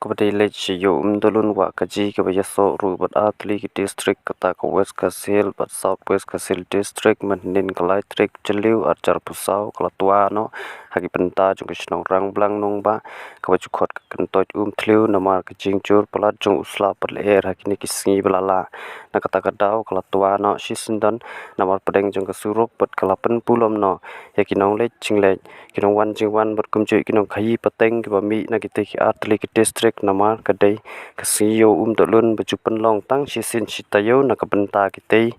kepada lech yo umdalun wa kaji kepada so rubat atli district kata ke west kasil but south west kasil district manin kalai trik jeliu arjar pusau kelatua no hagi penta jung kisnong rang blang nong ba kepada cukot kentoj tliu namar kejing jur pelat jung usla perleer hagi ni kisngi belala na kata kadau kelatua no sisindan namar pedeng jung kesuruk bet kelapen pulom no ya kinong lech jinglech kinong wan jingwan berkumju kinong kayi peteng kibami na kita ki atli ki district namar kadai kasiyo dolun bejupan long tang sisin sitayo na kabenta kita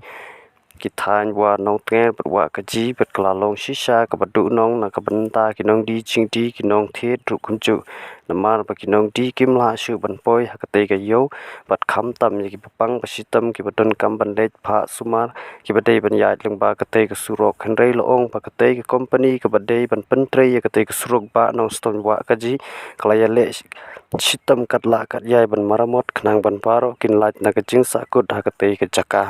kithan wa nong tnger berwa kaji bet kelalong sisa kabadu nong na kabenta kinong di jing di kinong the tru kumju namar ba kinong di kimla su ban poi hakate ka yo bat kham tam ye ki papang pasitam ki badon kam ban let pha sumar ki badai ban ya lengba kate ka surok khanrei loong pa kate ka company ka badai ban pentrei ye kate ka surok ba nong ston wa kaji kalaya le sitam katla kat yai ban maramot khnang ban paro kin lat na ka jing sakut hakate ka jaka